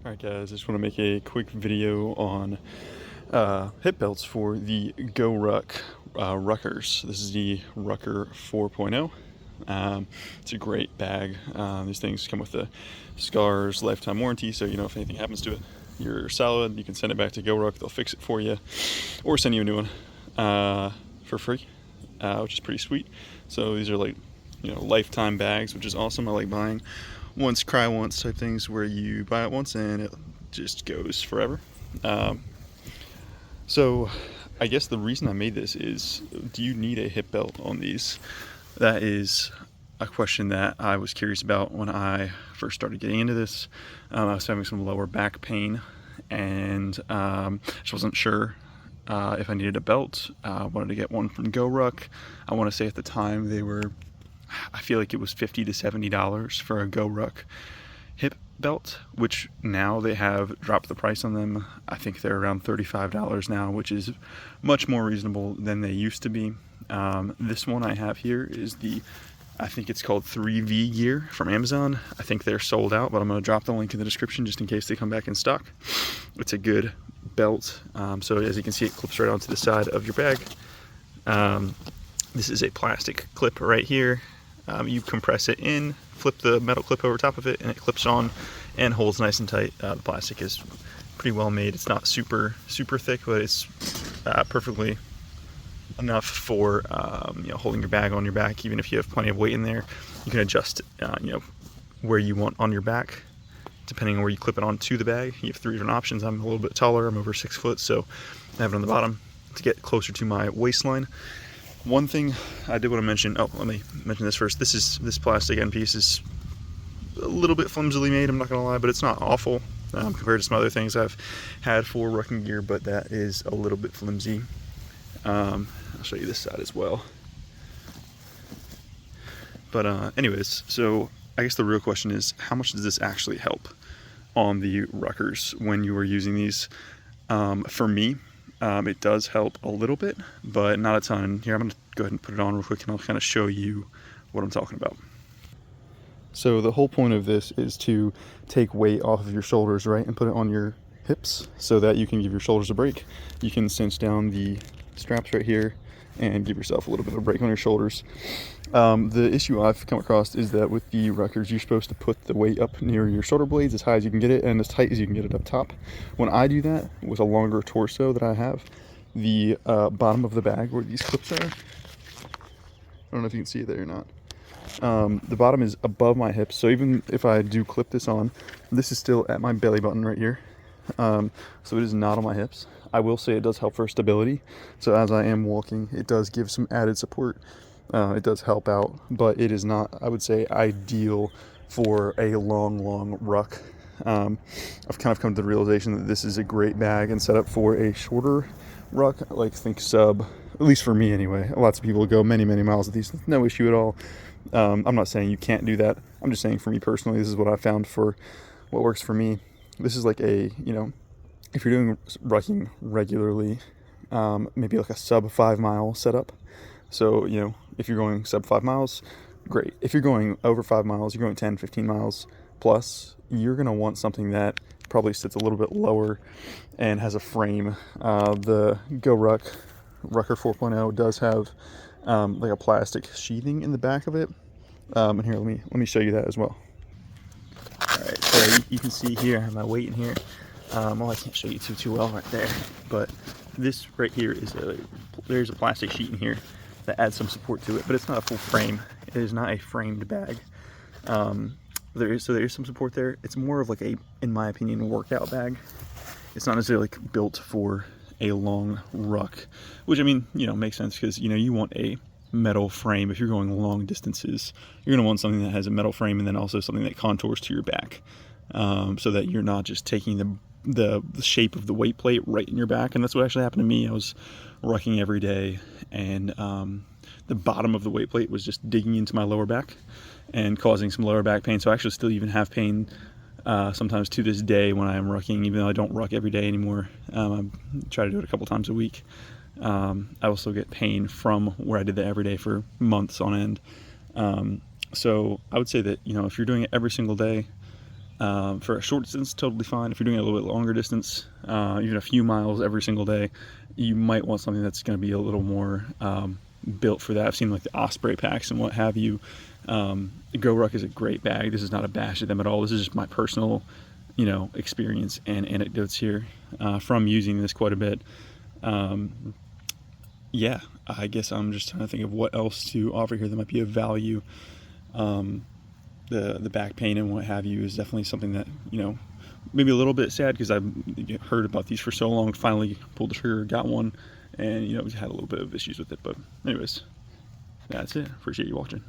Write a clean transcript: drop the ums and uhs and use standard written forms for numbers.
Alright guys, I just want to make a quick video on hip belts for the GoRuck Ruckers. This is the Rucker 4.0. It's a great bag. These things come with the SCARS lifetime warranty, so you know if anything happens to it, you're solid. You can send it back to GoRuck, they'll fix it for you, or send you a new one for free, which is pretty sweet. So these are like, you know, lifetime bags, which is awesome. I like buying once, cry once type things where you buy it once and it just goes forever. So I guess the reason I made this is, do you need a hip belt on these? That is a question that I was curious about when I first started getting into this. I was having some lower back pain and just wasn't sure if I needed a belt. I wanted to get one from GoRuck. I want to say at the time they were, I feel like it was $50 to $70 for a GoRuck hip belt, which now they have dropped the price on them. I think they're around $35 now, which is much more reasonable than they used to be. This one I have here is I think it's called 3V Gear from Amazon. I think they're sold out, but I'm going to drop the link in the description just in case they come back in stock. It's a good belt. So as you can see, it clips right onto the side of your bag. This is a plastic clip right here. You compress it in, flip the metal clip over top of it, and it clips on and holds nice and tight. The plastic is pretty well made. It's not super thick, but it's perfectly enough for you know, holding your bag on your back. Even if you have plenty of weight in there, you can adjust you know, where you want on your back depending on where you clip it onto the bag. You have 3 different options. I'm a little bit taller. I'm over 6 foot, so I have it on the bottom to get closer to my waistline. One thing I did want to mention, let me mention this first. This plastic end piece is a little bit flimsily made, I'm not gonna lie, but it's not awful compared to some other things I've had for rucking gear, but that is a little bit flimsy. I'll show you this side as well. But anyways, so I guess the real question is, how much does this actually help on the ruckers when you are using these? For me, it does help a little bit, but not a ton. Here, I'm going to go ahead and put it on real quick and I'll kind of show you what I'm talking about. So the whole point of this is to take weight off of your shoulders, right, and put it on your hips so that you can give your shoulders a break. You can cinch down the straps right here and give yourself a little bit of a break on your shoulders. The issue I've come across is that with the ruckers, you're supposed to put the weight up near your shoulder blades as high as you can get it and as tight as you can get it up top. When I do that with a longer torso that I have, the bottom of the bag where these clips are, I don't know if you can see it there or not, the bottom is above my hips, so even if I do clip this on, this is still at my belly button right here. So it is not on my hips. I will say it does help for stability, so as I am walking, it does give some added support. It does help out, but it is not, I would say, ideal for a long ruck. I've kind of come to the realization that this is a great bag and setup for a shorter ruck, like think sub, at least for me anyway. Lots of people go many miles with these, no issue at all. I'm not saying you can't do that. I'm just saying for me personally, this is what I found for what works for me. This is like a, you know, if you're doing rucking regularly, maybe like a sub 5 mile setup. So, you know, if you're going sub 5 miles, great. If you're going over 5 miles, you're going 10, 15 miles plus, you're going to want something that probably sits a little bit lower and has a frame. The GoRuck Rucker 4.0 does have like a plastic sheathing in the back of it. And here, let me show you that as well. All right, so you can see here, I have my weight in here. Well, I can't show you too well right there, but this right here is there's a plastic sheet in here that adds some support to it, but it's not a full frame. It is not a framed bag. There is some support there. It's more of like a, in my opinion, workout bag. It's not necessarily like built for a long ruck, which, I mean, you know, makes sense because, you know, you want a metal frame. If you're going long distances, you're going to want something that has a metal frame and then also something that contours to your back, so that you're not just taking the shape of the weight plate right in your back. And that's what actually happened to me. I was rucking every day and the bottom of the weight plate was just digging into my lower back and causing some lower back pain. So I actually still even have pain sometimes to this day when I am rucking, even though I don't ruck every day anymore. I try to do it a couple times a week. I also get pain from where I did that every day for months on end. So I would say that, you know, if you're doing it every single day, For a short distance, totally fine. If you're doing a little bit longer distance, even a few miles every single day, you might want something that's going to be a little more built for that. I've seen like the Osprey packs and what have you. GoRuck is a great bag. This is not a bash at them at all. This is just my personal, experience and anecdotes here from using this quite a bit. Yeah, I guess I'm just trying to think of what else to offer here that might be of value. The back pain and what have you is definitely something that, maybe a little bit sad because I've heard about these for so long. Finally pulled the trigger, got one, and, had a little bit of issues with it. But anyways, that's it. Appreciate you watching.